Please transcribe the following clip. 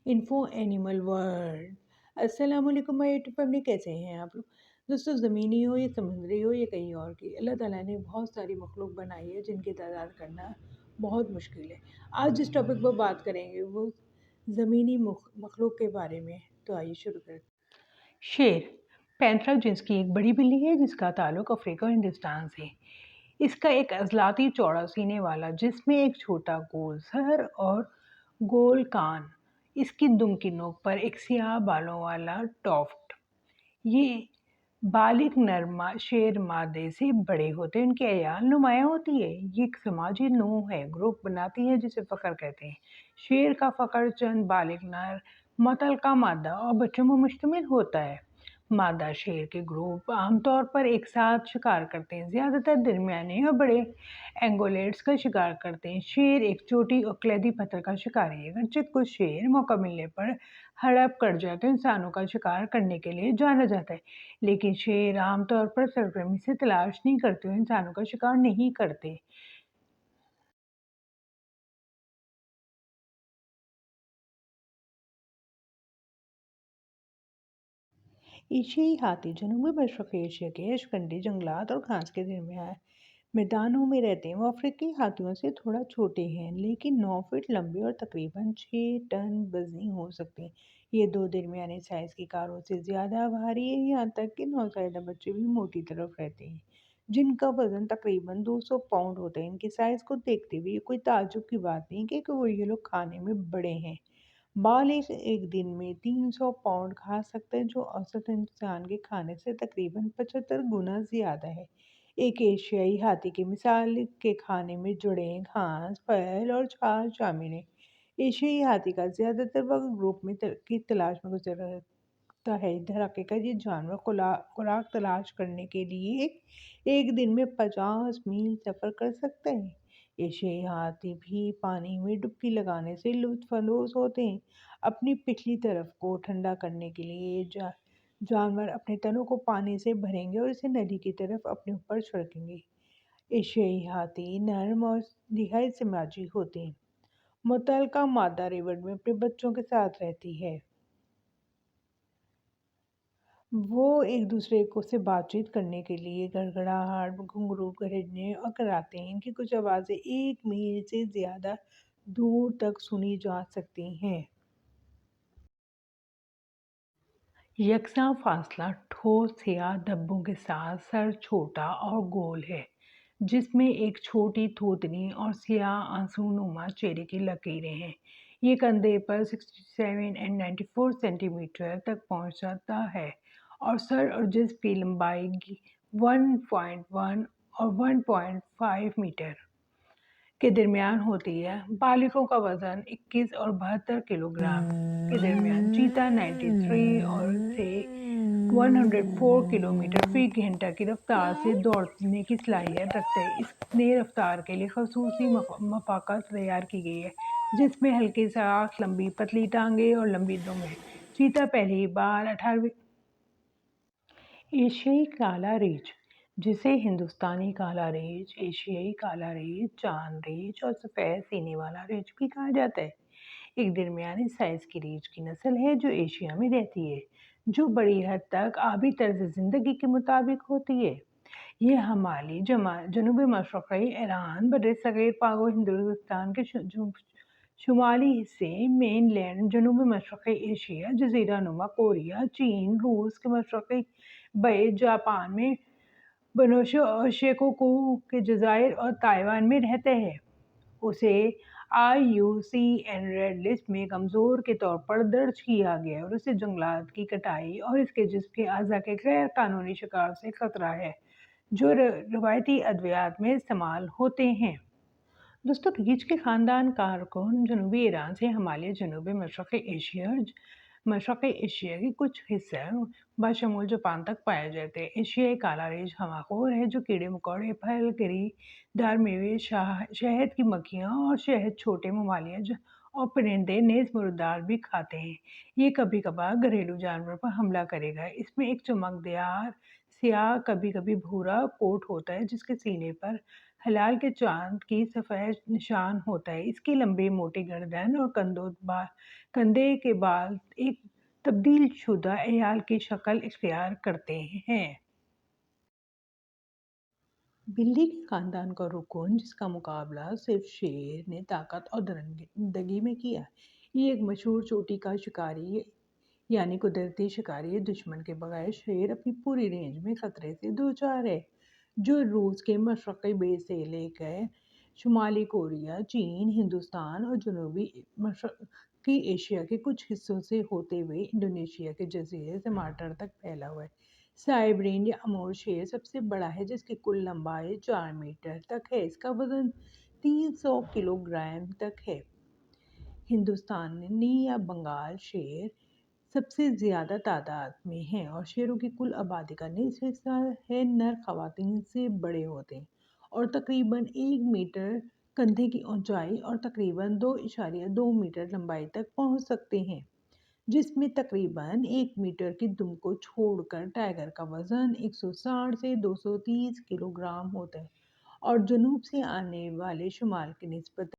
Info animal world. अस्सलाम वालेकुम my YouTube family, कैसे हैं आप लोग। दोस्तों, ज़मीनी हो या समुद्री हो या कहीं और की, अल्लाह ताला ने बहुत सारी मखलूक बनाई है जिनकी तादाद करना बहुत मुश्किल है। आज जिस टॉपिक पर बात करेंगे वो ज़मीनी मखलूक के बारे में। तो आइए शुरू करते हैं। शेर पैंथरा जिन्स की एक बड़ी बिल्ली है जिसका ताल्लुक अफ्रीका और हिंदुस्तान से। इसका एक अजलाती चौड़ा सीने वाला जिसमें एक छोटा गोल सर और गोल कान। इसकी दुम की नोक पर एक सियाह बालों वाला टॉफ्ट। ये बालिग नर शेर मादे से बड़े होते हैं, उनकी अयाल नुमायाँ होती है। ये एक समाजी नूह है, ग्रुप बनाती है जिसे फ़क्र कहते हैं। शेर का फ़क्र चंद बालिग नर, मुतल्लका मादा और बच्चों में मुश्तमिल होता है। मादा शेर के ग्रुप आमतौर पर एक साथ शिकार करते हैं, ज़्यादातर दरमियाने और बड़े एंगोलेट्स का शिकार करते हैं। शेर एक चोटी और कलैदी पत्थर का शिकारी है। अगरचे कुछ शेर मौका मिलने पर हड़प कर जाते हैं, इंसानों का शिकार करने के लिए जाना जाता है, लेकिन शेर आमतौर पर सरगर्मी से तलाश नहीं करते और इंसानों का शिकार नहीं करते। एशियाई हाथी जनूबी मशरक़ी एशिया के अशकंडी जंगलात और घास के दरमियान मैदानों में रहते हैं। वो अफ्रीकी हाथियों से थोड़ा छोटे हैं, लेकिन 9 फीट लंबे और तकरीबन 6 टन वजनी हो सकते हैं। ये दो दरमियाने साइज़ की कारों से ज़्यादा भारी है, यहाँ तक कि नौज़ायदा बच्चे भी मोटी तरफ रहते हैं, जिनका वजन तकरीबन 200 पाउंड होता है। इनके साइज़ को देखते हुए ये कोई ताज्जुब की बात नहीं कि वो ये लोग खाने में बड़े हैं। बालिग एक दिन में 300 पाउंड खा सकते हैं, जो औसत इंसान के खाने से तकरीबन 75 गुना ज़्यादा है। एक एशियाई हाथी की मिसाल के खाने में जड़ें, घास, फल और छाल शामिल है। एशियाई हाथी का ज़्यादातर वक्त ग्रुप में की तलाश में गुजरता है। इधर हकीकत ये जानवर खुराक तलाश करने के लिए एक दिन में 50 मील सफ़र कर सकते हैं। एशियाई हाथी भी पानी में डुबकी लगाने से लुत्फ़अंदोज़ होते हैं। अपनी पिछली तरफ को ठंडा करने के लिए ये जानवर अपने तनों को पानी से भरेंगे और इसे नदी की तरफ अपने ऊपर छिड़केंगे। एशियाई हाथी नर्म और निहायत समाजी होते हैं। मुतल्लका मादा रेवड़ में अपने बच्चों के साथ रहती है। वो एक दूसरे को से बातचीत करने के लिए गड़गड़ाहट, घुंघरू, गरजने और कराते हैं। इनकी कुछ आवाज़ें 1 मील से ज़्यादा दूर तक सुनी जा सकती हैं। यकसा फासला ठोस सियाह धब्बों के साथ सर छोटा और गोल है, जिसमें एक छोटी थूथनी और सियाह आंसू-नुमा चेहरे की लकीरें हैं। ये कंधे पर 67 एंड 94 सेंटीमीटर तक पहुंच जाता है और सर और जिस्म की लंबाई 1.1 और 1.5 मीटर के दरमियान होती है। बालिगों का वजन 21 और 72 किलोग्राम के दरमियान। चीता 93 और से 104 किलोमीटर फी घंटा की रफ्तार से दौड़ने की सलाहियत रखते हैं। इसने रफ्तार के लिए खसूसी मफाकत तैयार की गई है, जिसमें हल्की साख, लंबी पतली टांगें और लंबी दुम है। चीता पहली बार 18वीं एशियाई काला रीछ, जिसे हिंदुस्तानी काला रीछ, एशियाई काला रीछ, चांद रीछ और सफ़ेद सीने वाला रीछ भी कहा जाता है, एक दरमियानी साइज़ की रीछ की नस्ल है जो एशिया में रहती है, जो बड़ी हद तक आबी तर्ज ज़िंदगी के मुताबिक होती है। ये हमाली जनूबी मशरक़ी ईरान, बर्र-ए-सग़ीर पाक और हिंदुस्तान के शुमाली हिस्से, मेनलैंड, जनूबी मशरक़ी एशिया, जज़ीरा नुमा, कोरिया, चीन, रूस के मशरक़ी बे, जापान में बनोशो और शेकोकू के जज़ायर और ताइवान में रहते हैं। उसे IUCN रेड लिस्ट में कमज़ोर के तौर पर दर्ज किया गया और उसे जंगलात की कटाई और इसके जिस्म के अज़ा के गैर कानूनी शिकार से खतरा है, जो रवायती अद्वियात में इस्तेमाल होते हैं। दोस्तों, रीछ के ख़ानदान कारकुन जनूबी ईरान से हिमालय, जनूबी मशरक़ी एशिया के कुछ हिस्से बशमूल जापान तक पाए जाते हैं। एशियाई काला रीछ हवाखोर है, जो कीड़े मकोड़े, फल, गिरीदार मेवे, शहद की मक्खियाँ और शहद छोटे ममालिया और परिंदे नेज़ मुर्दार भी खाते हैं। ये कभी कभार घरेलू जानवर पर हमला करेगा। इसमें एक चमकदार सियाह, कभी कभी भूरा कोट होता है, जिसके सीने पर हलाल के चाँद की सफ़ेद निशान होता है। इसके लंबे मोटे गर्दन और कंधे के बाल एक तब्दील शुदा एयाल की शक्ल इख्तियार करते हैं। बिल्ली के खानदान का रुकून जिसका मुकाबला सिर्फ शेर ने ताकत और दरिंदगी में किया। ये एक मशहूर चोटी का शिकारी यानी कुदरती शिकारी है। दुश्मन के बगैर शेर अपनी पूरी रेंज में खतरे से दो चार है, जो रूस के मशरक़ी बेस से लेकर शुमाली कोरिया, चीन, हिंदुस्तान और जनूबी मशरक़ी एशिया के कुछ हिस्सों से होते हुए इंडोनेशिया के जजीरे से माल्टा तक फैला हुआ है। साइबेरियन या अमूर शेर सबसे बड़ा है, जिसकी कुल लंबाई 4 मीटर तक है। इसका वजन 300 किलोग्राम तक है। हिंदुस्तानी या बंगाल शेर सबसे ज़्यादा तादाद में हैं और शेरों की कुल आबादी का निस्फ हिस्सा है। नर ख़वातीन से बड़े होते हैं और तकरीबन 1 मीटर कंधे की ऊंचाई और तकरीबन 2.2 मीटर लंबाई तक पहुंच सकते हैं, जिसमें तकरीबन 1 मीटर की दुम को छोड़कर टाइगर का वजन 160 से 230 किलोग्राम होता है और जनूब से आने वाले शुमाल की निस्बत